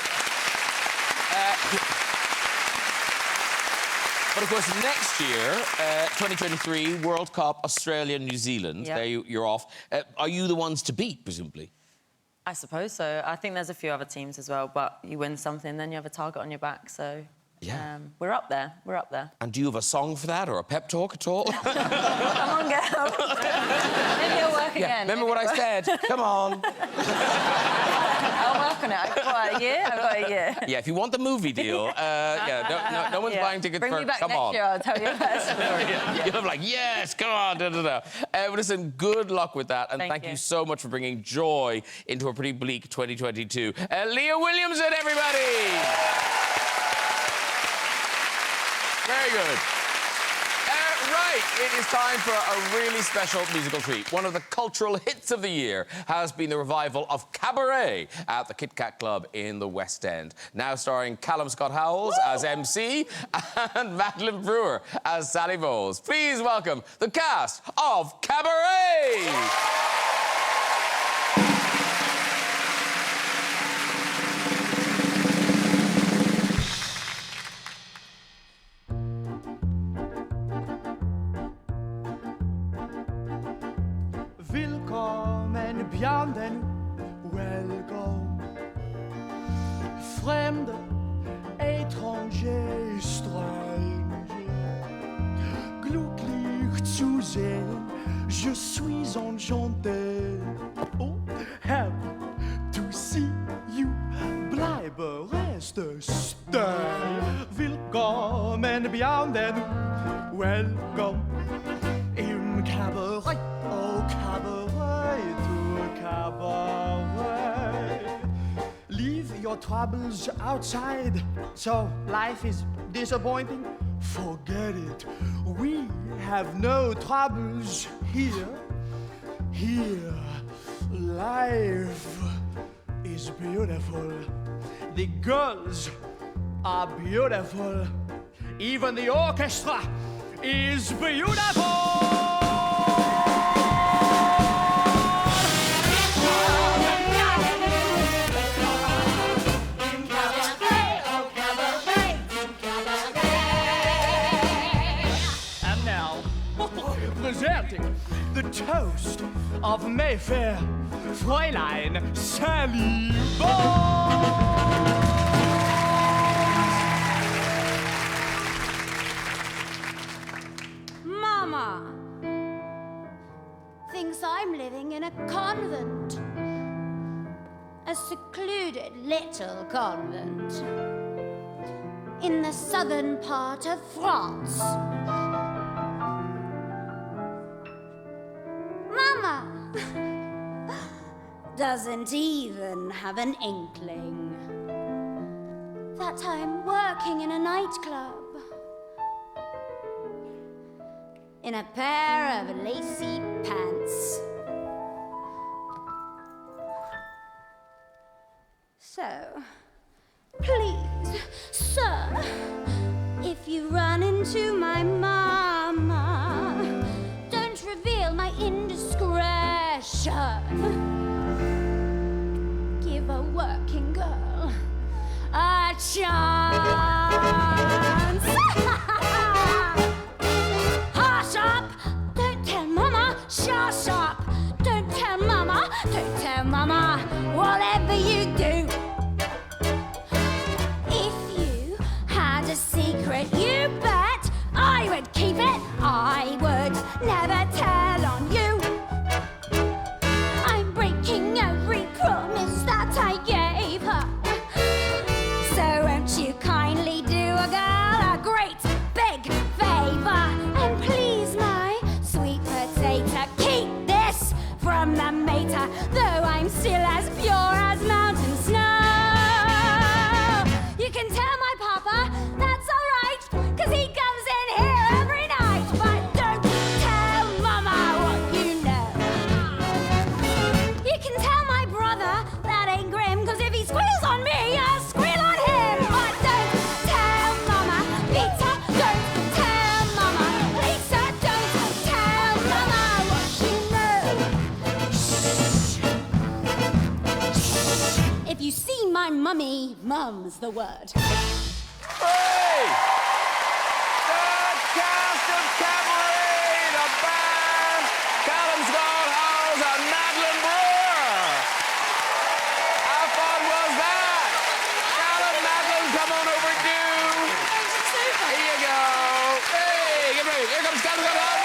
but of course, next year, 2023, World Cup, Australia, New Zealand. Yeah. There you're off. Are you the ones to beat, presumably? I suppose so. I think there's a few other teams as well, but you win something, then you have a target on your back. So we're up there. We're up there. And do you have a song for that or a pep talk at all? Come on, girl. Maybe it'll work again. Remember what I said? Come on. I'll work on it. I've got a year. Yeah, if you want the movie deal, no one's buying tickets Bring for me back Come next On. year, I'll tell you a better story. You'll be like, yes, come on. But listen, good luck with that, and thank you so much for bringing joy into a pretty bleak 2022. Leah Williamson, everybody! Very good. Right, it is time for a really special musical treat. One of the cultural hits of the year has been the revival of Cabaret at the Kit Kat Club in the West End. Now starring Callum Scott Howells as MC and Madeline Brewer as Sally Bowles. Please welcome the cast of Cabaret! Willkommen, bjørnen, welcome. Fremde, étranger, stranger. Glücklich zu sehen, je suis enchanté. Oh, happy to see you. Bleibe, reste, stay. Willkommen, bjørnen, welcome. Im Cabaret. Oh, cabaret, to cabaret. Leave your troubles outside. So life is disappointing? Forget it. We have no troubles here. Here, life is beautiful. The girls are beautiful. Even the orchestra is beautiful. Presenting the toast of Mayfair, Fräulein Sally Bowles. Mama thinks I'm living in a convent, a secluded little convent in the southern part of France. Mama doesn't even have an inkling that I'm working in a nightclub in a pair of lacy pants. So, please, sir, if you run into my mama, don't reveal my indiscretion. Give a working girl a chance. Hush up! Don't tell Mama. Shush up! Don't tell Mama. Don't tell Mama. Whatever you do. If you had a secret, you bet I would keep it. I would never tell on you. I'm breaking every promise that I gave her. So won't you still as pure as mountain snow. You can tell my papa that's all right, 'cause he comes in here every night. But don't tell mama what you know. You can tell my brother that ain't grim, 'cause if he squeals on me, I'll squeal on him. But don't tell mama, Peter, don't tell mama, Lisa, don't tell mama what you know. Shh. If you see my mummy, mum's the word. Hey! The cast of Cabaret, the band, Callum Schoolhouse and Madeline Brewer. How fun was that? Callum, Madeline, come on over, do. Here you go. Hey, get ready. Here comes Callum Schoolhouse.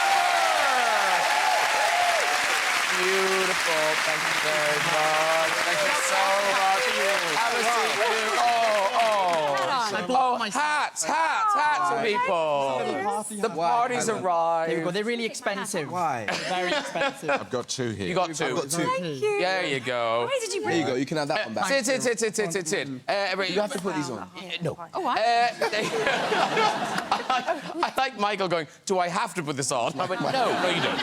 Beautiful. Thank you very much. Thank you so much. Have a seat. Oh, hats for people. The party's arrived. There we go. They're really expensive. Why? Very expensive. I've got two here. You got two. I've got two. Thank you. There you go. Why did you There bring you go. You can have that one back. Sit. You have to put these on. No. Oh, what? I like Michael going, do I have to put this on? I went, no, you don't.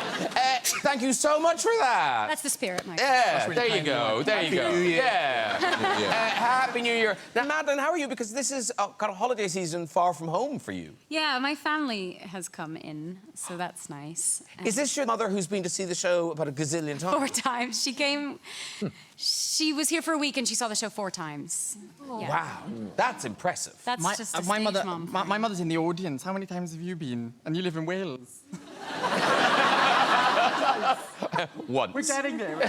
Thank you so much for that. That's the spirit, Mike. Yeah, there you go. There you go. New Year. Yeah. Happy New Year. Now, Madeline, how are you? Because this is kind of holiday season far from home for you. Yeah, my family has come in, so that's nice. Is this your mother who's been to see the show about a gazillion times? 4 times. She came... She was here for a week and she saw the show 4 times. Yeah. Wow, that's impressive. That's just a my stage mother, mom. my mother's in the audience. How many times have you been? And you live in Wales. Once. We're getting there.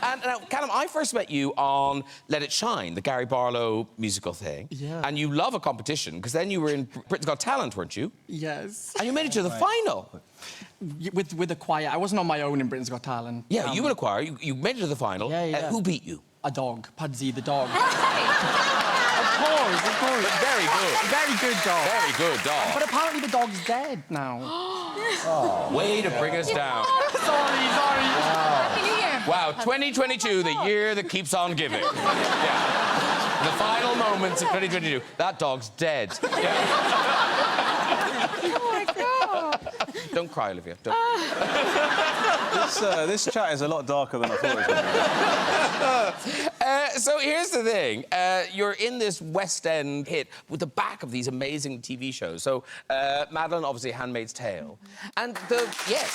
And now, Callum, I first met you on Let It Shine, the Gary Barlow musical thing. Yeah. And you love a competition, because then you were in Britain's Got Talent, weren't you? Yes. And you made it to the final. With a choir. I wasn't on my own in Britain's Got Talent. Yeah, you were in a choir. You made it to the final. Yeah. Who beat you? A dog. Pudsey the dog. Of course. Very good. Very good dog. Very good dog. But apparently the dog's dead now. Way to bring us down. Sorry. Happy New Year. Wow, 2022, the year that keeps on giving. Yeah. The final moments of 2022. That dog's dead. Yeah. Oh, my God. Don't cry, Olivia. Don't. This chat is a lot darker than I thought it was going to be. So here's the thing. You're in this West End hit with the back of these amazing TV shows. So, Madeline, obviously, Handmaid's Tale. And yes.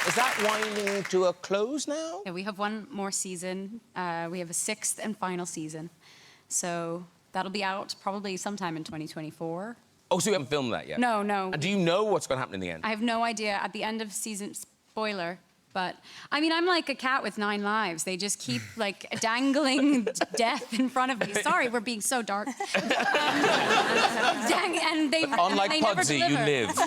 Is that winding to a close now? Yeah, we have one more season. We have a 6th and final season. So that'll be out probably sometime in 2024. Oh, so you haven't filmed that yet? No. And do you know what's going to happen in the end? I have no idea. At the end of season... Spoiler. But, I mean, I'm like a cat with 9 lives. They just keep, like, dangling death in front of me. Sorry, we're being so dark. And they Unlike they never Pudsey, you deliver. live.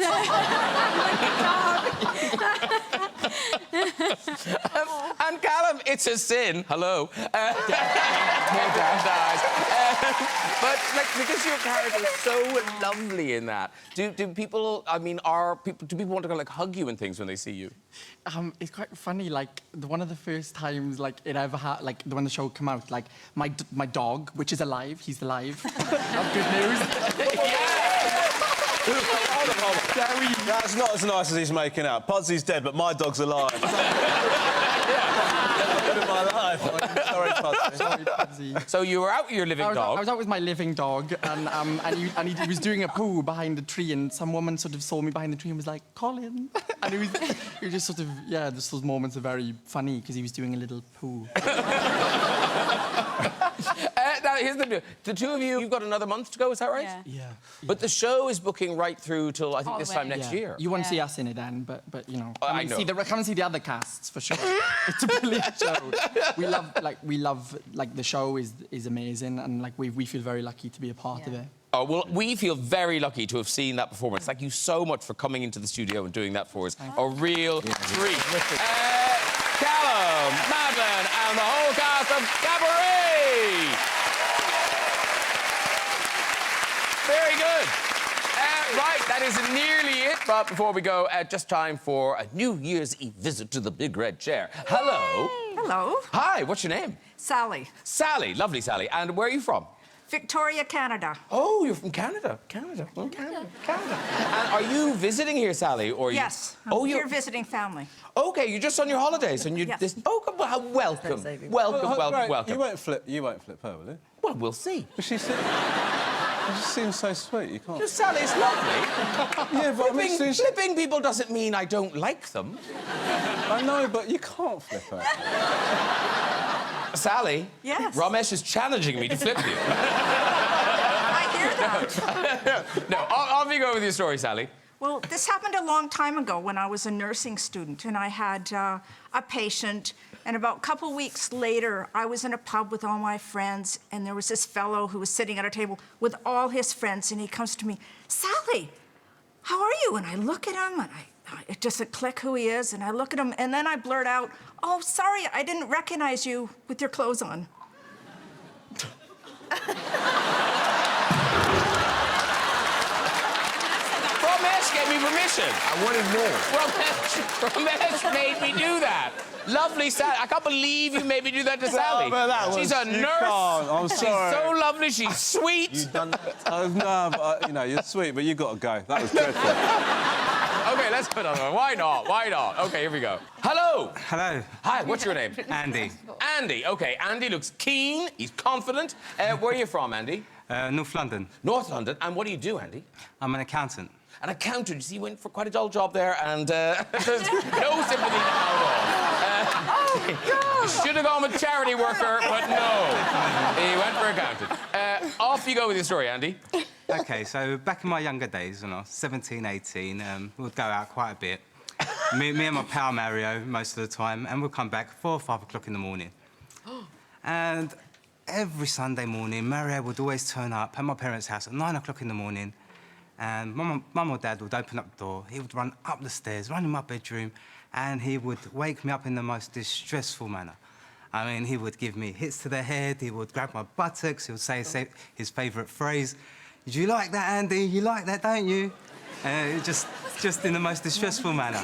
And Callum, it's a sin. Hello. But like, because your character is so lovely in that, do people? I mean, do people want to go like hug you and things when they see you? It's quite funny. Like one of the first times, like it ever had, like when the show came out, like my dog, which is alive, he's alive. That's good news. That's not as nice as he's making out. Pudsey's dead, but my dog's alive. My life. Sorry, Pudsey. Sorry, Pudsey. So you were out with your living dog. I was out with my living dog, and he was doing a poo behind the tree, and some woman sort of saw me behind the tree and was like, "Colin," and it was just sort of just those moments are very funny because he was doing a little poo. Now, here's the deal. The two of you, you've got another month to go, is that right? Yeah. But the show is booking right through till, I think, this time next year. You won't see us in it then, but you know. I know. Come and see the other casts, for sure. It's a brilliant show. We love the show is amazing, and, like, we feel very lucky to be a part of it. Oh, well, we feel very lucky to have seen that performance. Thank you so much for coming into the studio and doing that for us. A real treat. Callum, Madeline, and the whole cast of Cabaret! Very good. Right, that is nearly it. But before we go, just time for a New Year's Eve visit to the big red chair. Hello. Hello. Hi, what's your name? Sally. Sally. Lovely, Sally. And where are you from? Victoria, Canada. Oh, you're from Canada. Canada. And are you visiting here, Sally? Or Yes. Oh, you're visiting family. Okay, you're just on your holidays and you. Yes. Welcome. Welcome. You won't flip her, will you? Well, we'll see. But she just seems so sweet. You can't. Just Sally's lovely. Yeah, but flipping people doesn't mean I don't like them. I know, but you can't flip her. Sally. Yes. Ramesh is challenging me to flip you. I hear that. No, off you go with your story, Sally. Well, this happened a long time ago when I was a nursing student, and I had a patient. And about a couple weeks later, I was in a pub with all my friends, and there was this fellow who was sitting at a table with all his friends, and he comes to me, Sally, how are you? And I look at him, and it doesn't click who he is, and I look at him, and then I blurt out, oh, sorry, I didn't recognize you with your clothes on. Ramesh gave me permission. I wanted more. Ramesh made me do that. Lovely Sally. I can't believe you made me do that to Sally. She's a nurse. I'm She's sorry. so lovely. She's sweet. You've done that. No, but, you're sweet, but you got to go. That was dreadful. Okay, let's put another one. Why not? Why not? Okay, here we go. Hello. Hello. Hi, what's your name? Andy. Andy. Okay, Andy looks keen. He's confident. Where are you from, Andy? North London. North London. And what do you do, Andy? I'm an accountant. An accountant. You see, he went for quite a dull job there, and there's no sympathy at all. Oh, God! Should have gone with charity worker, but no. He went for accountant. Off you go with your story, Andy. OK, so back in my younger days, when I was 17, 18, we'd go out quite a bit. Me and my pal Mario, most of the time, and we'd come back 4 or 5 o'clock in the morning. And every Sunday morning, Mario would always turn up at my parents' house at 9 o'clock in the morning, and Mum or Dad would open up the door. He would run up the stairs, run in my bedroom, and he would wake me up in the most distressful manner. I mean, he would give me hits to the head, he would grab my buttocks, he would say his favourite phrase, "Do you like that, Andy? You like that, don't you?" Just in the most distressful manner,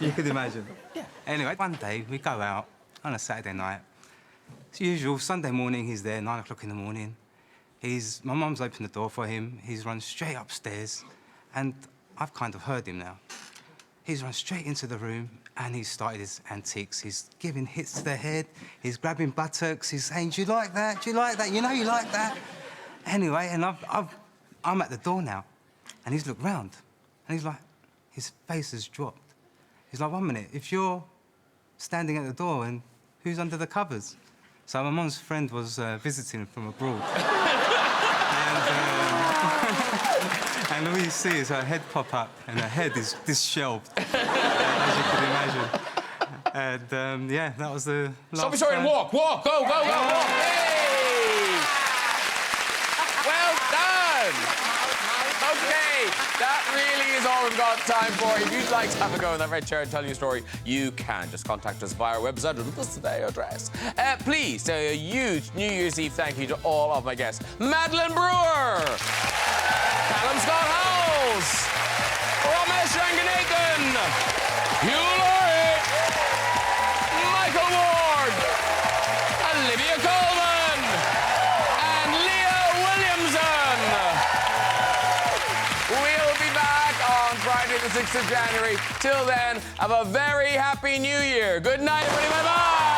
you could imagine. Yeah. Anyway, one day we go out on a Saturday night. As usual, Sunday morning, he's there, 9 o'clock in the morning. My mum's opened the door for him. He's run straight upstairs, and I've kind of heard him now. He's run straight into the room, and he's started his antiques. He's giving hits to the head. He's grabbing buttocks. He's saying, "Do you like that? Do you like that? You know you like that." Anyway, and I'm at the door now, and he's looked round, and he's like, his face has dropped. He's like, "1 minute, if you're standing at the door, and who's under the covers?" So my mum's friend was visiting from abroad. And all you see is her head pop up, and her head is disheveled, as you can imagine. And, yeah, that was the last Stop your story and walk. Go, walk. Hey! Well done! OK, that really is all we've got time for. If you'd like to have a go in that red chair and tell your story, you can. Just contact us via our website with this address. Please say a huge New Year's Eve thank you to all of my guests. Madeline Brewer, Callum Scott Howells, Ramesh Ranganathan, Hugh Laurie, Michael Ward, Olivia Colman, and Leah Williamson. We'll be back on Friday the 6th of January. Till then, have a very happy New Year. Good night, everybody. Bye-bye.